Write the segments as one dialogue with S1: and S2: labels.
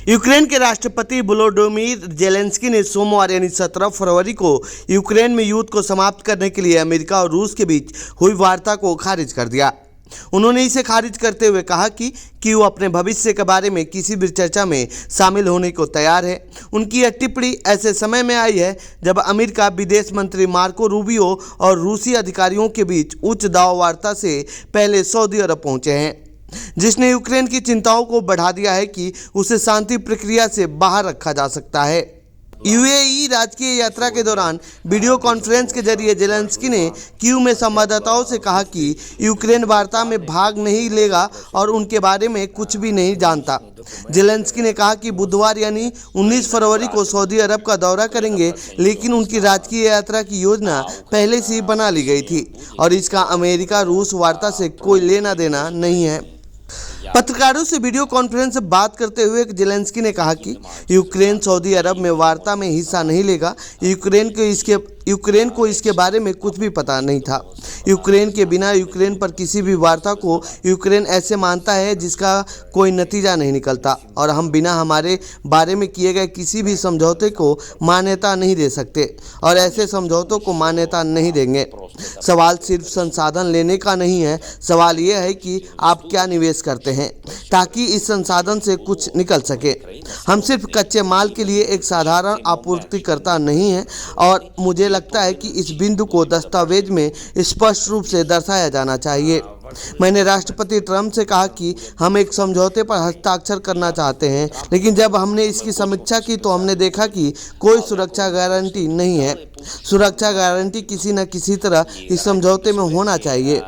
S1: Ukraine के राष्ट्रपति Volodymyr Zelensky ने सोमवार यानी 17 फरवरी को यूक्रेन में युद्ध को समाप्त करने के लिए अमेरिका और रूस के बीच हुई वार्ता को खारिज कर दिया। उन्होंने इसे खारिज करते हुए कहा कि वो अपने भविष्य के बारे में किसी भी चर्चा में शामिल होने को तैयार है। उनकी यह टिप्पणी ऐसे समय में आई है जब अमेरिका विदेश मंत्री मार्को रूबियो और रूसी अधिकारियों के बीच उच्च दाव वार्ता से पहले सऊदी अरब पहुंचे हैं, जिसने यूक्रेन की चिंताओं को बढ़ा दिया है कि उसे शांति प्रक्रिया से बाहर रखा जा सकता है। यूएई राजकीय यात्रा के दौरान वीडियो कॉन्फ्रेंस के जरिए जेलेंस्की ने कीव में संवाददाताओं से कहा कि यूक्रेन वार्ता में भाग नहीं लेगा और उनके बारे में कुछ भी नहीं जानता। जेलेंस्की ने कहा कि बुधवार यानी 19 फरवरी को सऊदी अरब का दौरा करेंगे, लेकिन उनकी राजकीय यात्रा की योजना पहले से ही बना ली गई थी और इसका अमेरिका रूस वार्ता से कोई लेना देना नहीं है। पत्रकारों से वीडियो कॉन्फ्रेंस से बात करते हुए जेलेंस्की ने कहा कि यूक्रेन सऊदी अरब में वार्ता में हिस्सा नहीं लेगा। यूक्रेन को इसके बारे में कुछ भी पता नहीं था। यूक्रेन के बिना यूक्रेन पर किसी भी वार्ता को यूक्रेन ऐसे मानता है जिसका कोई नतीजा नहीं निकलता, और हम बिना हमारे बारे में किए गए किसी भी समझौते को मान्यता नहीं दे सकते और ऐसे समझौतों को मान्यता नहीं देंगे। सवाल सिर्फ संसाधन लेने का नहीं है, सवाल यह है कि आप क्या निवेश करते हैं ताकि इस संसाधन से कुछ निकल सके। हम सिर्फ कच्चे माल के लिए एक साधारण आपूर्तिकर्ता नहीं हैं, और मुझे लगता है कि इस बिंदु को दस्तावेज में स्पष्ट रूप से दर्शाया जाना चाहिए। मैंने राष्ट्रपति ट्रंप से कहा कि हम एक समझौते पर हस्ताक्षर करना चाहते हैं, लेकिन जब हमने इसकी समीक्षा की तो हमने देखा कि कोई सुरक्षा गारंटी नहीं है। सुरक्षा गारंटी किसी न किसी तरह इस समझौते में होना चाहिए।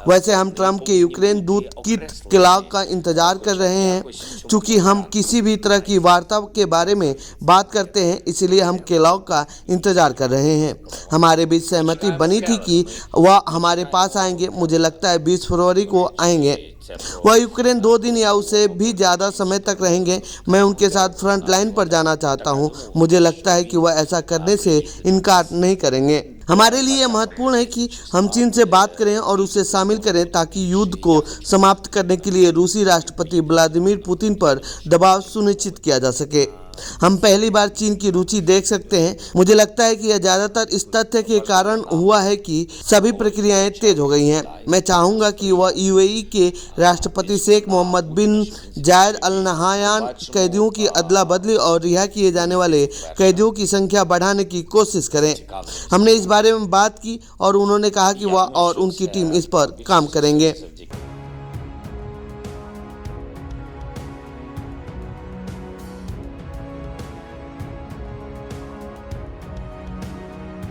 S1: वैसे हम ट्रंप के यूक्रेन दूत कीट केलॉग का इंतजार कर रहे हैं। चूंकि हम किसी भी तरह की वार्ता के बारे में बात करते हैं, इसलिए हम केलॉग का इंतजार कर रहे हैं। हमारे बीच सहमति बनी थी कि वह हमारे पास आएंगे। मुझे लगता है 20 फरवरी को आएंगे। वह यूक्रेन 2 दिन या उससे भी ज़्यादा समय तक रहेंगे। मैं उनके साथ फ्रंट लाइन पर जाना चाहता हूं। मुझे लगता है कि वह ऐसा करने से इनकार नहीं करेंगे। हमारे लिए यह महत्वपूर्ण है कि हम चीन से बात करें और उसे शामिल करें ताकि युद्ध को समाप्त करने के लिए रूसी राष्ट्रपति व्लादिमीर पुतिन पर दबाव सुनिश्चित किया जा सके। हम पहली बार चीन की रुचि देख सकते हैं। मुझे लगता है कि यह ज़्यादातर इस तथ्य के कारण हुआ है कि सभी प्रक्रियाएं तेज हो गई हैं। मैं चाहूँगा कि वह यूएई के राष्ट्रपति शेख मोहम्मद बिन जायद अल नहायान कैदियों की अदला बदली और रिहा किए जाने वाले कैदियों की संख्या बढ़ाने की कोशिश करें। हमने इस बारे में बात की और उन्होंने कहा कि वह और उनकी टीम इस पर काम करेंगे।